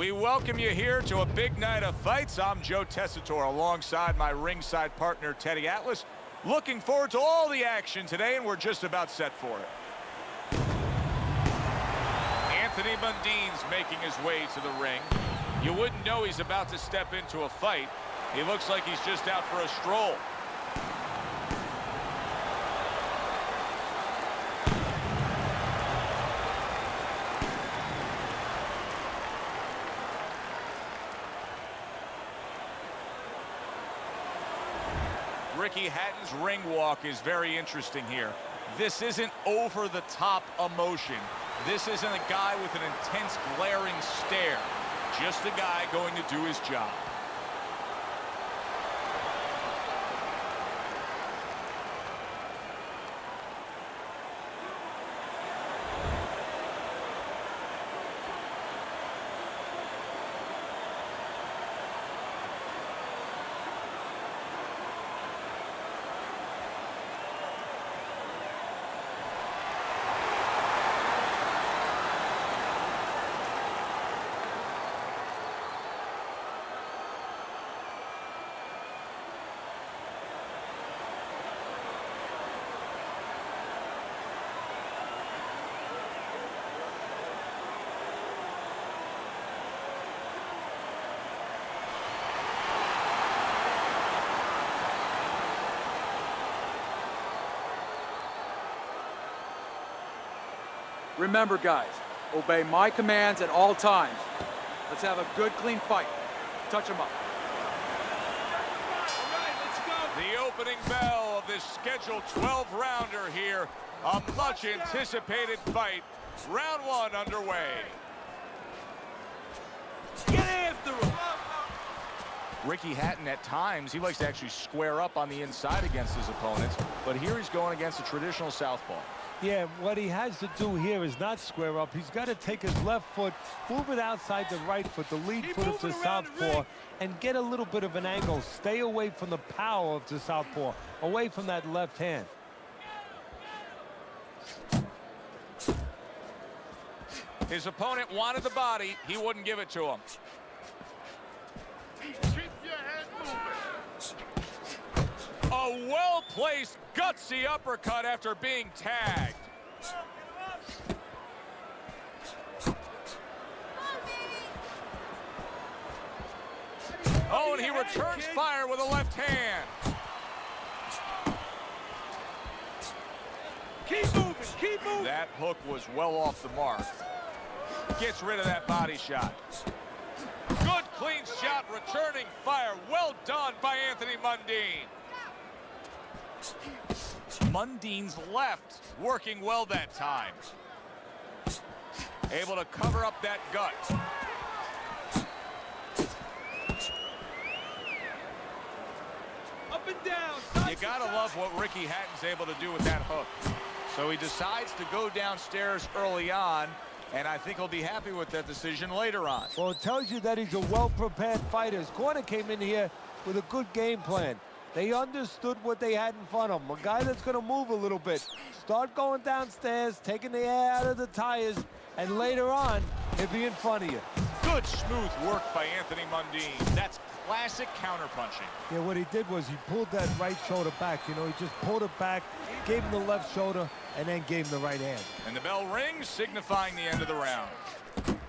We welcome you here to a big night of fights. I'm Joe Tessitore alongside my ringside partner, Teddy Atlas. Looking forward to all the action today, and we're just about set for it. Anthony Mundine's making his way to the ring. You wouldn't know he's about to step into a fight. He looks like he's just out for a stroll. Ricky Hatton's ring walk is very interesting here. This isn't over-the-top emotion. This isn't a guy with an intense, glaring stare. Just a guy going to do his job. Remember, guys, obey my commands at all times. Let's have a good, clean fight. Touch them up. All right, let's go. The opening bell of this scheduled 12-rounder here. A much-anticipated fight. Round one underway. Get after him. Ricky Hatton, at times, he likes to actually square up on the inside against his opponents, but here he's going against a traditional southpaw. Yeah, what he has to do here is not square up. He's got to take his left foot, move it outside the right foot, the lead foot of the southpaw, and get a little bit of an angle. Stay away from the power of the southpaw, away from that left hand. His opponent wanted the body. He wouldn't give it to him. Keep your head moving. A well-placed, gutsy uppercut after being tagged. Oh, and he returns fire with a left hand. Keep moving, keep moving. That hook was well off the mark. Gets rid of that body shot. Good, clean shot, returning fire. Well done by Anthony Mundine. Mundine's left working well that time. Able to cover up that gut. Up and down. You gotta love what Ricky Hatton's able to do with that hook. So he decides to go downstairs early on, and I think he'll be happy with that decision later on. Well, it tells you that he's a well-prepared fighter. His corner came in here with a good game plan. They understood what they had in front of them. A guy that's going to move a little bit. Start going downstairs, taking the air out of the tires, and later on, he'll be in front of you. Good, smooth work by Anthony Mundine. That's classic counterpunching. Yeah, what he did was he pulled that right shoulder back. You know, he just pulled it back, gave him the left shoulder, and then gave him the right hand. And the bell rings, signifying the end of the round.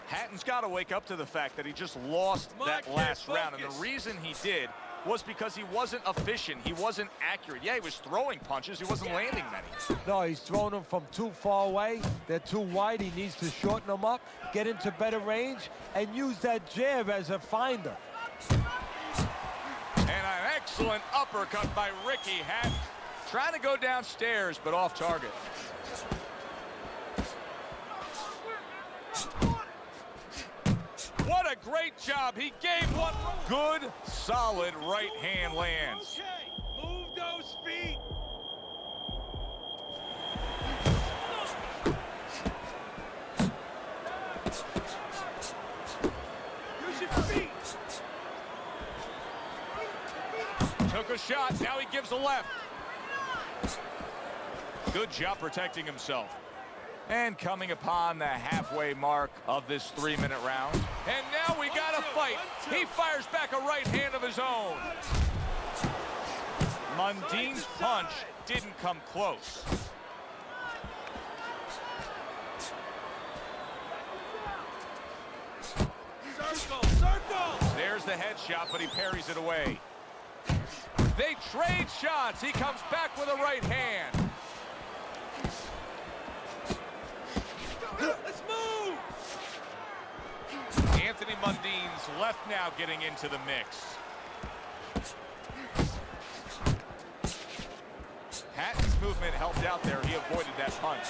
Hatton's got to wake up to the fact that he just lost that last round. And the reason he did was because he wasn't efficient. He wasn't accurate. Yeah, he was throwing punches. He wasn't landing many. No, he's throwing them from too far away. They're too wide. He needs to shorten them up, get into better range, and use that jab as a finder. And an excellent uppercut by Ricky Hatton. Trying to go downstairs, but off target. What a great job. He gave one good, solid right hand lands. Okay, move those feet. Use your feet. Took a shot. Now he gives a left. Good job protecting himself. And coming upon the halfway mark of this 3-minute round. And now we He fires back a right hand of his own. Mundine's punch didn't come close. Circle, circle! There's the headshot, but he parries it away. They trade shots. He comes back with a right hand. Let's move! Anthony Mundine's left now getting into the mix. Hatton's movement helped out there. He avoided that punch.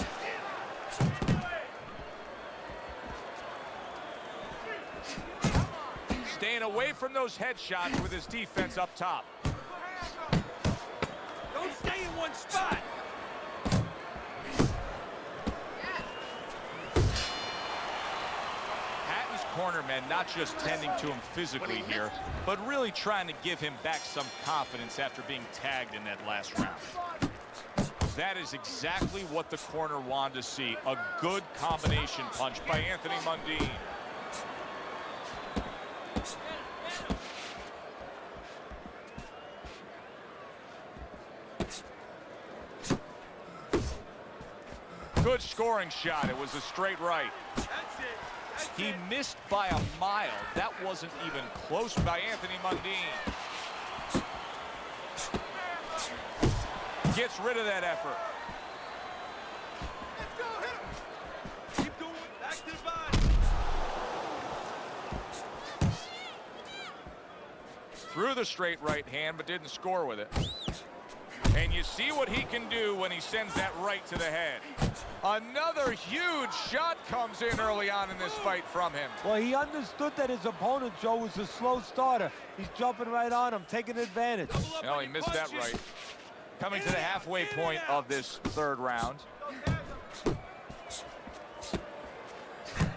Staying away from those headshots with his defense up top. Don't stay in one spot! Hatton's cornermen not just tending to him physically here, but really trying to give him back some confidence after being tagged in that last round. That is exactly what the corner wanted to see. A good combination punch by Anthony Mundine. Good scoring shot. It was a straight right. That's it! That's He it! missed by a mile. That wasn't even close by Anthony Mundine. Gets rid of that effort. Let's go, hit him! Keep going, back to the body! Threw the straight right hand, but didn't score with it. And you see what he can do when he sends that right to the head. Another huge shot comes in early on in this fight from him. Well, he understood that his opponent, Joe, was a slow starter. He's jumping right on him, taking advantage. Double up No, on he your missed that punches. right. Coming to the halfway point of this third round.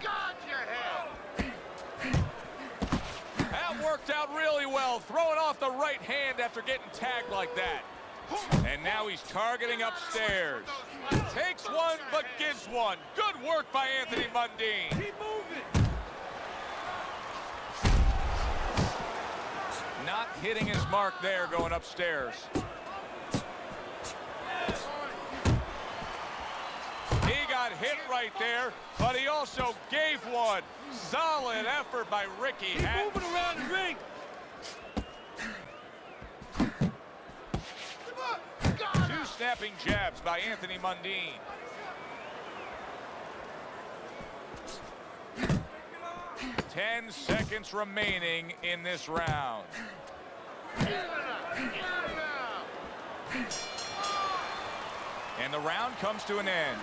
Got your head! That worked out really well, throwing off the right hand after getting tagged like that. And now he's targeting upstairs. Takes one, but gives one. Good work by Anthony Mundine. Keep moving! Not hitting his mark there going upstairs. He got hit right there, but he also gave one. Solid effort by Ricky Keep Hatton. moving around the ring! Two snapping jabs by Anthony Mundine. Ten seconds remaining in this round. And the round comes to an end.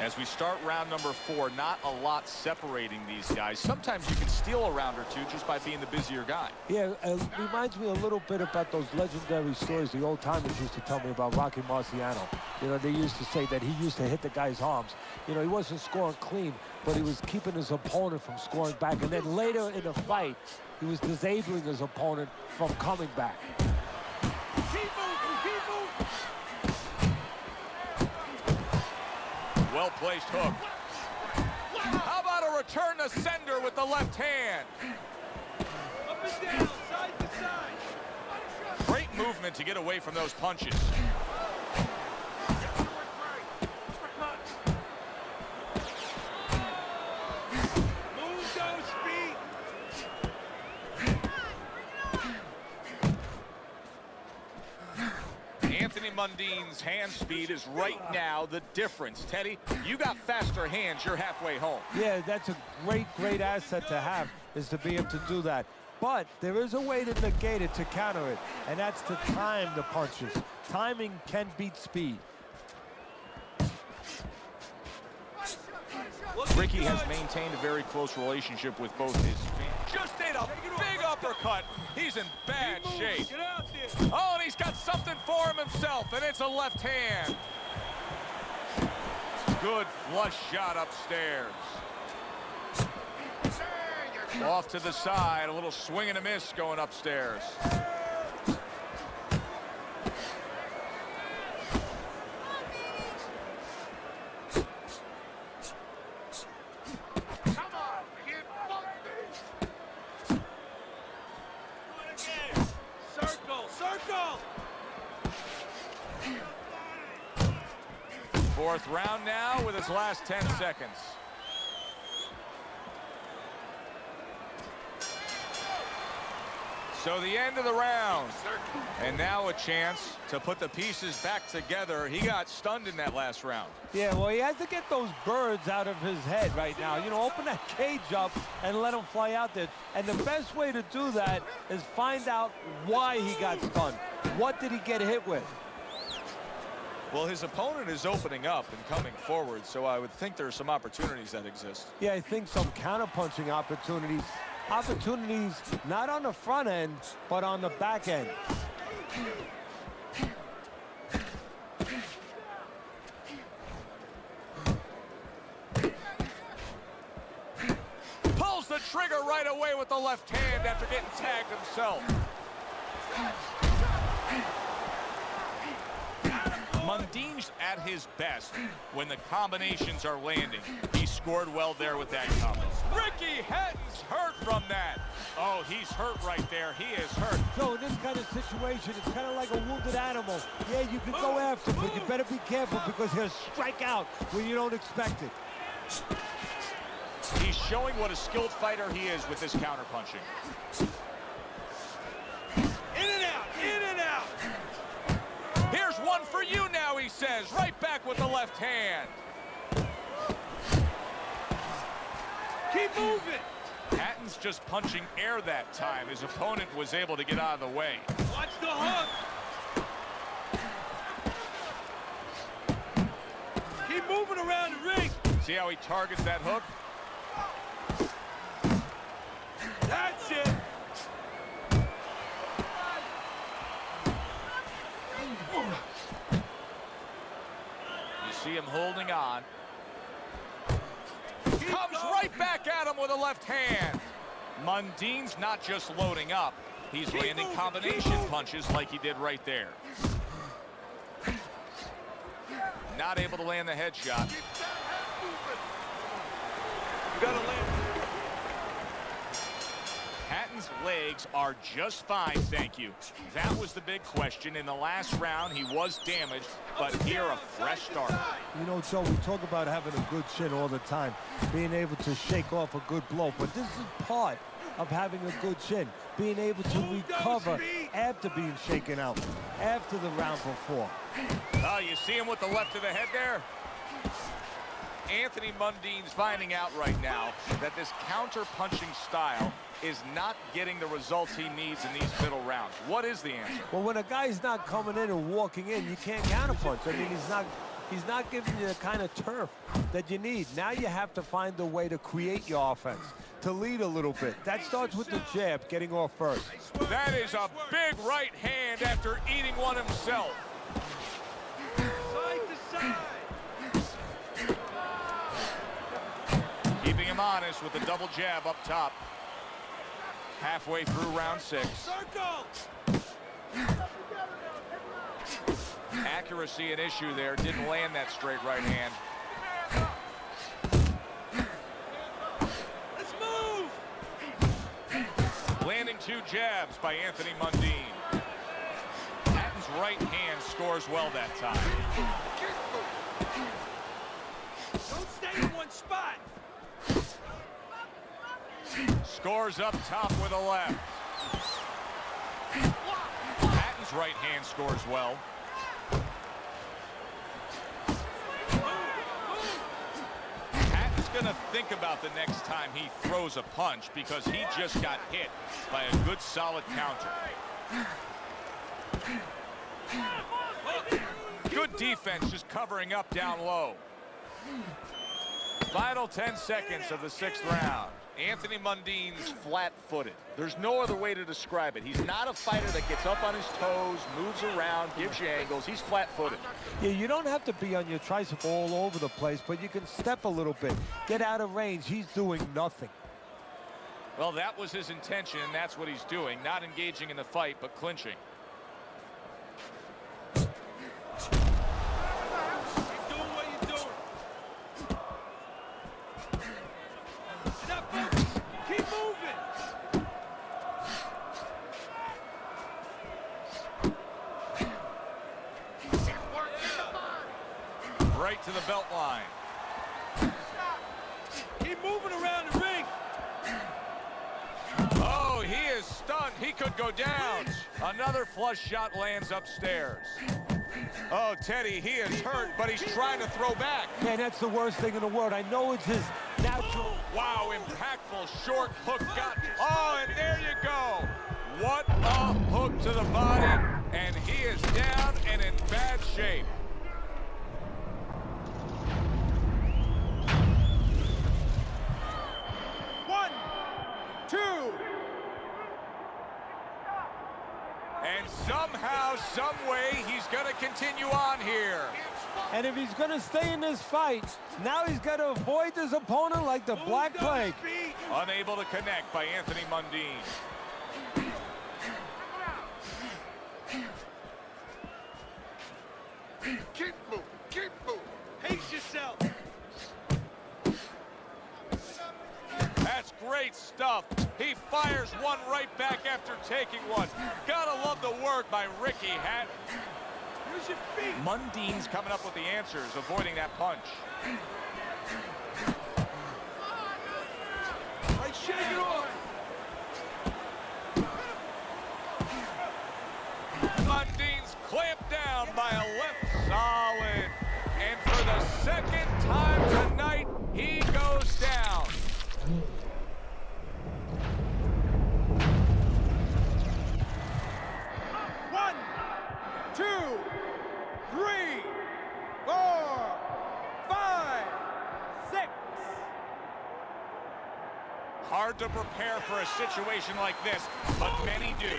As we start round number 4, not a lot separating these guys. Sometimes you can steal a round or two just by being the busier guy. Yeah, it reminds me a little bit about those legendary stories the old timers used to tell me about Rocky Marciano. You know, they used to say that he used to hit the guy's arms. You know, he wasn't scoring clean, but he was keeping his opponent from scoring back. And then later in the fight, he was disabling his opponent from coming back. Keep moving! Keep moving! Well-placed hook. How about a return to sender with the left hand? Up and down, side to side! Great movement to get away from those punches. Move those feet! Anthony Mundine's hand speed is right now the difference. Teddy, you got faster hands, you're halfway home. Yeah, that's a great asset to have, is to be able to do that. But there is a way to negate it, to counter it, and that's to time the punches. Timing can beat speed. Ricky has maintained a very close relationship with both his fans. Just ate a big uppercut. He's in bad shape. Get out there! Oh, and he's got something for him himself, and it's a left hand. Good flush shot upstairs. Off to the side, a little swing and a miss going upstairs. Fourth round now with his last 10 seconds. So the end of the round. And now a chance to put the pieces back together. He got stunned in that last round. Yeah, well, he has to get those birds out of his head right now. You know, open that cage up and let them fly out there. And the best way to do that is find out why he got stunned. What did he get hit with? Well, his opponent is opening up and coming forward, so I would think there are some opportunities that exist. Yeah, I think some counterpunching opportunities. Opportunities not on the front end, but on the back end. Pulls the trigger right away with the left hand after getting tagged himself. Mundine's at his best when the combinations are landing. He scored well there with that combo. Ricky Hatton's hurt from that. Oh, he's hurt right there. He is hurt. So in this kind of situation, it's kind of like a wounded animal. Yeah, you can go after him, but you better be careful because he'll strike out when you don't expect it. He's showing what a skilled fighter he is with this counterpunching. In and out, in and out. Here's one for you now, he says. Right back with the left hand. Keep moving. Hatton's just punching air that time. His opponent was able to get out of the way. Watch the hook. Keep moving around the ring. See how he targets that hook? That's it. You see him holding on. Comes right back at him with a left hand. Mundine's not just loading up. He's landing combination punches like he did right there. Not able to land the headshot. You gotta land. Hatton's legs are just fine, thank you. That was the big question. In the last round, he was damaged, but here a fresh start. You know, Joe, we talk about having a good chin all the time, being able to shake off a good blow, but this is part of having a good chin, being able to recover after being shaken out, after the round before. Oh, you see him with the left of the head there? Anthony Mundine's finding out right now that this counter-punching style is not getting the results he needs in these middle rounds. What is the answer? Well, when a guy's not coming in and walking in, you can't counterpunch. I mean, he's not giving you the kind of turf that you need. Now you have to find a way to create your offense, to lead a little bit. That starts with the jab, getting off first. That is a big right hand after eating one himself. Side to side. Keeping him honest with the double jab up top. Halfway through round 6. Circle. Accuracy an issue there. Didn't land that straight right hand. Let's move. Landing 2 jabs by Anthony Mundine. Hatton's right hand scores well that time. Don't stay in one spot. Scores up top with a left. Hatton's right hand scores well. Hatton's gonna think about the next time he throws a punch because he just got hit by a good solid counter. Good defense just covering up down low. Final 10 seconds of the 6th round. Anthony Mundine's flat-footed. There's no other way to describe it. He's not a fighter that gets up on his toes, moves around, gives you angles. He's flat-footed. Yeah, you don't have to be on your tricycle all over the place, but you can step a little bit, get out of range. He's doing nothing. Well, that was his intention, and that's what he's doing. Not engaging in the fight, but clinching. Keep doing what you're doing. Stop focus. Keep moving. Right to the He could go down. Another flush shot lands upstairs. Oh, Teddy, he is hurt, but he's trying to throw back. Man, that's the worst thing in the world. I know it's his natural. Wow, impactful short hook got. Oh, and there you go. What a hook to the body, and he is down and in bad shape. One, two. And somehow, some way, he's going to continue on here. And if he's going to stay in this fight, now he's got to avoid his opponent like the Black Plague. Unable to connect by Anthony Mundine. Keep moving, keep moving. Pace yourself. That's great stuff. He fires one right back after taking one. Gotta love the work by Ricky Hatton. Use your feet. Mundine's coming up with the answers, avoiding that punch. Like, shake it off. Mundine's clamped down by a left solid. And for the second time tonight, he goes down. One, two, three, four, five, six. Hard to prepare for a situation like this, but many do.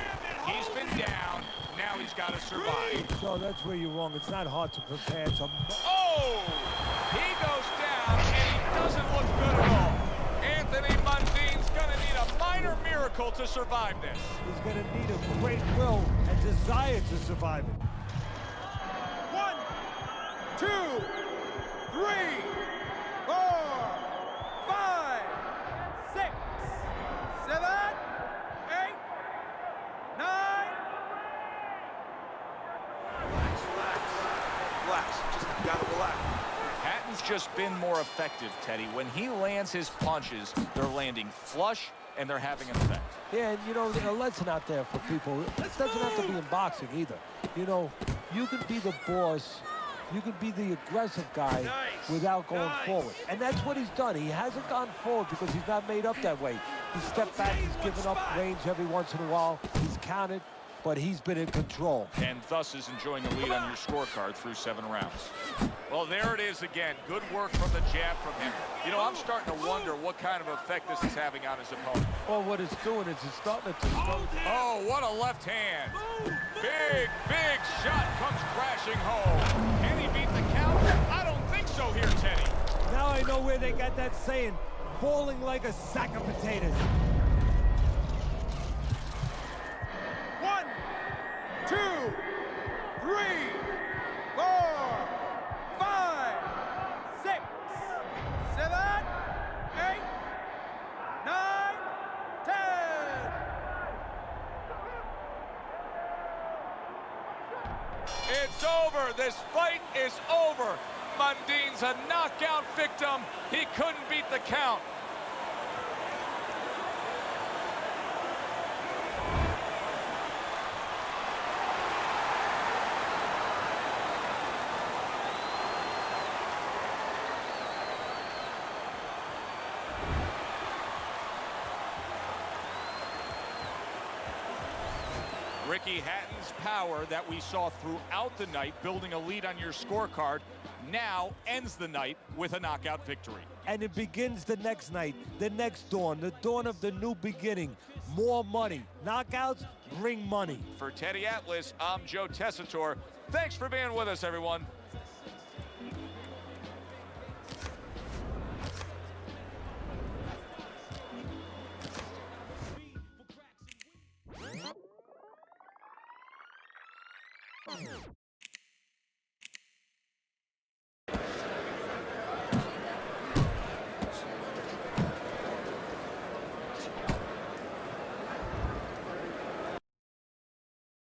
He's been down, now he's got to survive. So that's where you're wrong. It's not hard to prepare. It's a... Oh! He goes down, and he doesn't look good at all. Anthony Mundine's gonna need a minor miracle to survive this. He's going to need a great will and desire to survive it. One, two, three, four, five, six, seven, eight, nine. Relax, relax. Relax. Just gotta relax. Hatton's just been more effective, Teddy. When he lands his punches, they're landing flush, and they're having an effect. Yeah, and you know, there's a lesson out there for people. It doesn't have to be in boxing either. You know, you can be the boss, you can be the aggressive guy without going forward. And that's what he's done. He hasn't gone forward because he's not made up that way. He's stepped back, he's given up range every once in a while. He's counted, but he's been in control. And thus is enjoying the lead on your scorecard through 7 rounds. Well, there it is again. Good work from the jab from him. You know, I'm starting to wonder what kind of effect this is having on his opponent. Well, what it's doing is it's starting to... Oh, what a left hand. Big, big shot comes crashing home. Can he beat the count? I don't think so here, Teddy. Now I know where they got that saying, falling like a sack of potatoes. One, two, three, four, five, six, seven, eight, nine, 10. It's over. This fight is over. Mundine's a knockout victim. He couldn't beat the count. Ricky Hatton's power that we saw throughout the night, building a lead on your scorecard, now ends the night with a knockout victory. And it begins the next night, the next dawn, the dawn of the new beginning. More money. Knockouts bring money. For Teddy Atlas, I'm Joe Tessitore. Thanks for being with us, everyone.